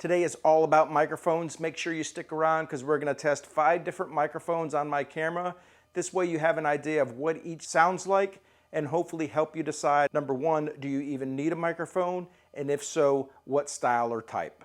Today is all about microphones. Make sure you stick around because we're going to test 5 different microphones on my camera. This way you have an idea of what each sounds like and hopefully help you decide, number 1, do you even need a microphone? And if so, what style or type?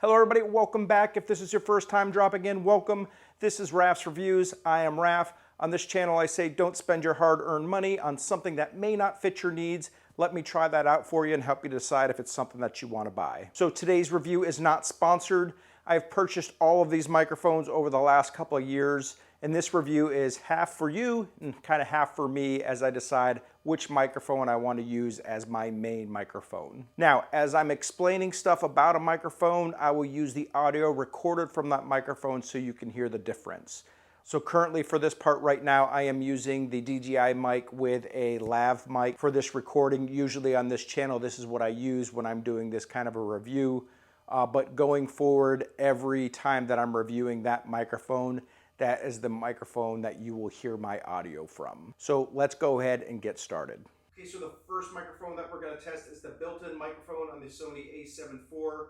Hello everybody, welcome back. If this is your first time dropping in, welcome. This is Raf's Reviews. I am Raf. On this channel I say don't spend your hard-earned money on something that may not fit your needs. Let me try that out for you and help you decide if it's something that you want to buy. So today's review is not sponsored. I've purchased all of these microphones over the last couple of years, and this review is half for you and kind of half for me as I decide which microphone I want to use as my main microphone. Now, as I'm explaining stuff about a microphone, I will use the audio recorded from that microphone so you can hear the difference. So currently for this part right now, I am using the DJI mic with a lav mic for this recording. Usually on this channel, this is what I use when I'm doing this kind of a review. But going forward, every time that I'm reviewing that microphone, that is the microphone that you will hear my audio from. So let's go ahead and get started. Okay, so the first microphone that we're going to test is the built-in microphone on the Sony a7 IV.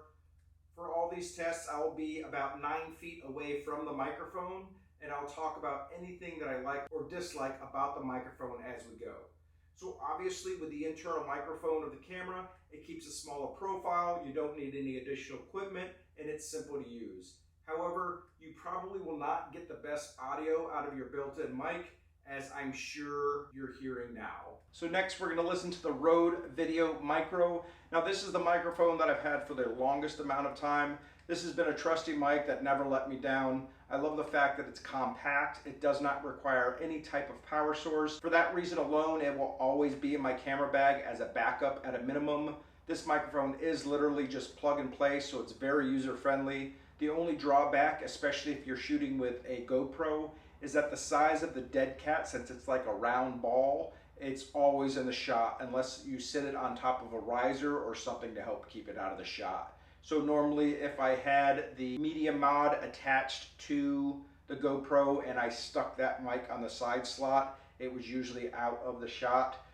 For all these tests, I will be about 9 feet away from the microphone, and I'll talk about anything that I like or dislike about the microphone as we go. So obviously with the internal microphone of the camera, it keeps a smaller profile, you don't need any additional equipment, and it's simple to use. However, you probably will not get the best audio out of your built-in mic, as I'm sure you're hearing now. So next we're going to listen to the Rode Video Micro. Now this is the microphone that I've had for the longest amount of time. This has been a trusty mic that never let me down. I love the fact that it's compact. It does not require any type of power source. For that reason alone, it will always be in my camera bag as a backup at a minimum. This microphone is literally just plug and play, so it's very user-friendly. The only drawback, especially if you're shooting with a GoPro, is that the size of the dead cat, since it's like a round ball, it's always in the shot unless you sit it on top of a riser or something to help keep it out of the shot. So normally if I had the media mod attached to the GoPro and I stuck that mic on the side slot, it was usually out of the shot,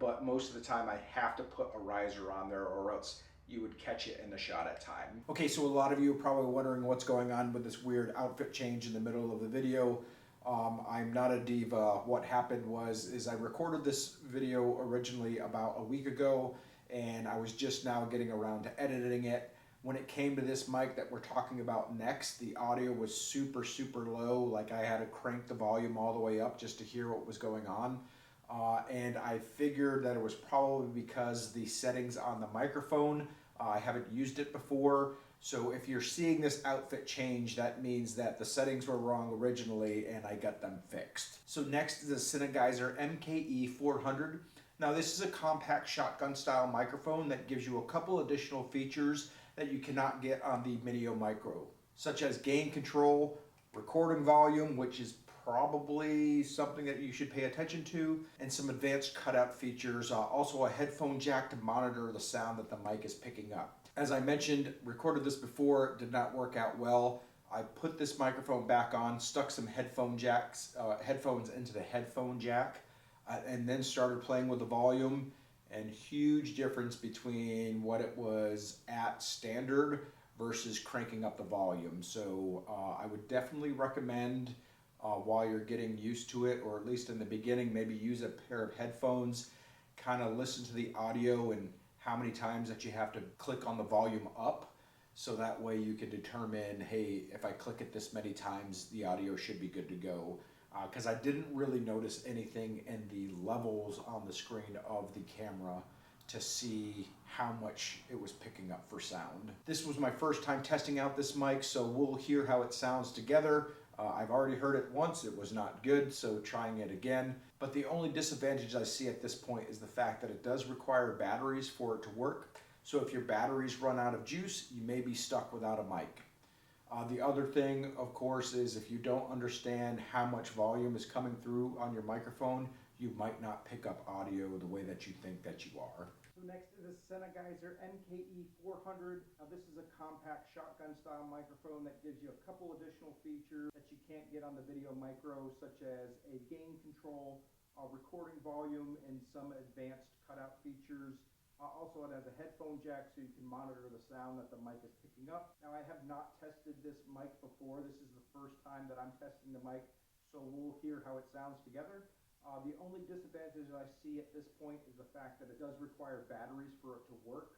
but most of the time I have to put a riser on there or else you would catch it in the shot at time. Okay, so a lot of you are probably wondering what's going on with this weird outfit change in the middle of the video. I'm not a diva. What happened is I recorded this video originally about a week ago, and I was just now getting around to editing it. When it came to this mic that we're talking about next, the audio was super, super low. Like I had to crank the volume all the way up just to hear what was going on. And I figured that it was probably because the settings on the microphone, I haven't used it before. So if you're seeing this outfit change, that means that the settings were wrong originally and I got them fixed. So next is the Sennheiser MKE 400. Now this is a compact shotgun style microphone that gives you a couple additional features that you cannot get on the Minio Micro, such as gain control, recording volume, which is probably something that you should pay attention to, and some advanced cutout features, also a headphone jack to monitor the sound that the mic is picking up. As I mentioned, recorded this before, it did not work out well. I put this microphone back on, stuck some headphones into the headphone jack, and then started playing with the volume, and huge difference between what it was at standard versus cranking up the volume. So I would definitely recommend while you're getting used to it, or at least in the beginning, maybe use a pair of headphones, kind of listen to the audio and how many times that you have to click on the volume up, so that way you can determine, hey, if I click it this many times, the audio should be good to go. Because I didn't really notice anything in the levels on the screen of the camera to see how much it was picking up for sound. This was my first time testing out this mic, so we'll hear how it sounds together. I've already heard it once, it was not good, so trying it again. But the only disadvantage I see at this point is the fact that it does require batteries for it to work. So if your batteries run out of juice, you may be stuck without a mic. The other thing, of course, is if you don't understand how much volume is coming through on your microphone, you might not pick up audio the way that you think that you are. So next is the Sennheiser NKE 400. Now this is a compact shotgun style microphone that gives you a couple additional features that you can't get on the Video Micro, such as a gain control, recording volume, and some advanced cutout features. Also, it has a headphone jack so you can monitor the sound that the mic is picking up. Now, I have not tested this mic before. This is the first time that I'm testing the mic, so we'll hear how it sounds together. The only disadvantage I see at this point is the fact that it does require batteries for it to work,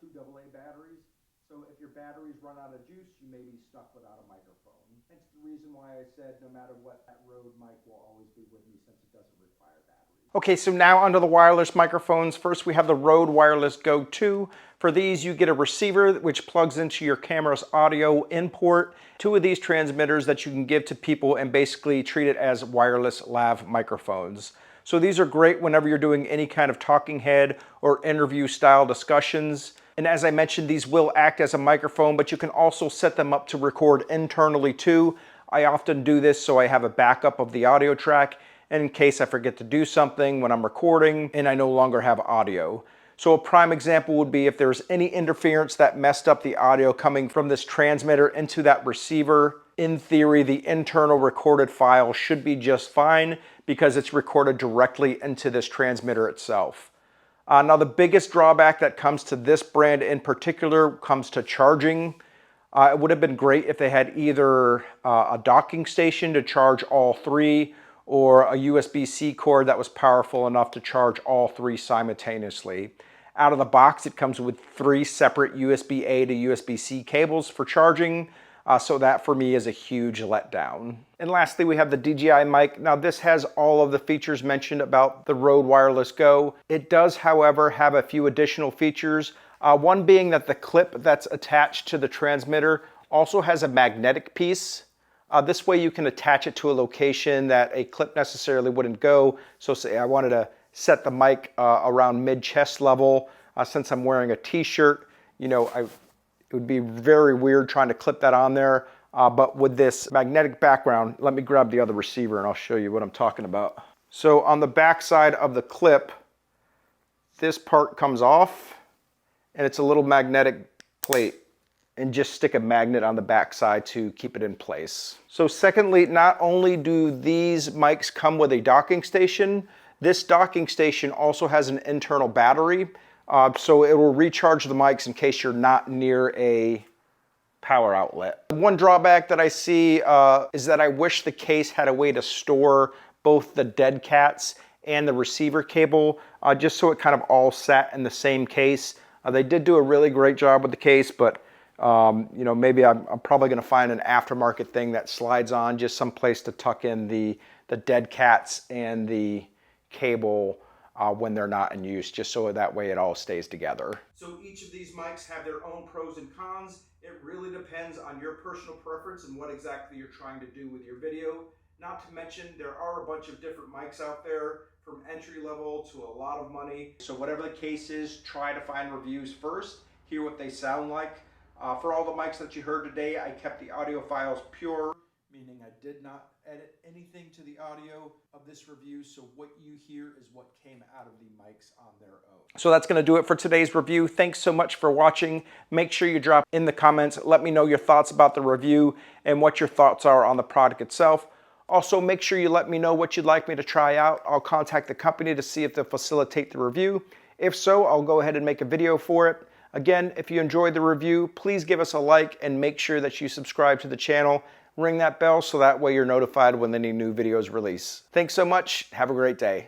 2 AA batteries. So if your batteries run out of juice, you may be stuck without a microphone. Hence the reason why I said no matter what, that Rode mic will always be with me since it doesn't require batteries. Okay, so now onto the wireless microphones. First we have the Rode Wireless Go 2. For these you get a receiver which plugs into your camera's audio input. 2 of these transmitters that you can give to people and basically treat it as wireless lav microphones. So these are great whenever you're doing any kind of talking head or interview style discussions. And as I mentioned, these will act as a microphone, but you can also set them up to record internally too. I often do this so I have a backup of the audio track and in case I forget to do something when I'm recording and I no longer have audio. So a prime example would be if there's any interference that messed up the audio coming from this transmitter into that receiver. In theory, the internal recorded file should be just fine because it's recorded directly into this transmitter itself. Now the biggest drawback that comes to this brand in particular comes to charging. It would have been great if they had either a docking station to charge all 3 or a USB-C cord that was powerful enough to charge all 3 simultaneously. Out of the box, it comes with 3 separate USB-A to USB-C cables for charging. So that for me is a huge letdown. And lastly, we have the DJI mic. Now this has all of the features mentioned about the Rode Wireless Go. It does, however, have a few additional features. One being that the clip that's attached to the transmitter also has a magnetic piece. This way you can attach it to a location that a clip necessarily wouldn't go. So say I wanted to set the mic around mid-chest level. Since I'm wearing a t-shirt, you know, it would be very weird trying to clip that on there, but with this magnetic background, let me grab the other receiver and I'll show you what I'm talking about. So on the back side of the clip, this part comes off and it's a little magnetic plate and just stick a magnet on the back side to keep it in place. So secondly, not only do these mics come with a docking station, this docking station also has an internal battery. So it will recharge the mics in case you're not near a power outlet. One drawback that I see is that I wish the case had a way to store both the dead cats and the receiver cable, just so it kind of all sat in the same case. They did do a really great job with the case, but you know, maybe I'm probably going to find an aftermarket thing that slides on, just some place to tuck in the dead cats and the cable when they're not in use, just so that way it all stays together. So each of these mics have their own pros and cons. It really depends on your personal preference and what exactly you're trying to do with your video. Not to mention, there are a bunch of different mics out there from entry level to a lot of money. So whatever the case is, try to find reviews first, hear what they sound like. For all the mics that you heard today, I kept the audio files pure, meaning I did not edit anything to the audio of this review, so what you hear is what came out of the mics on their own. So that's going to do it for today's review. Thanks so much for watching. Make sure you drop in the comments, let me know your thoughts about the review and what your thoughts are on the product itself. Also, make sure you let me know what you'd like me to try out. I'll contact the company to see if they'll facilitate the review. If so, I'll go ahead and make a video for it. Again, if you enjoyed the review, please give us a like and make sure that you subscribe to the channel. Ring that bell so that way you're notified when any new videos release. Thanks so much. Have a great day.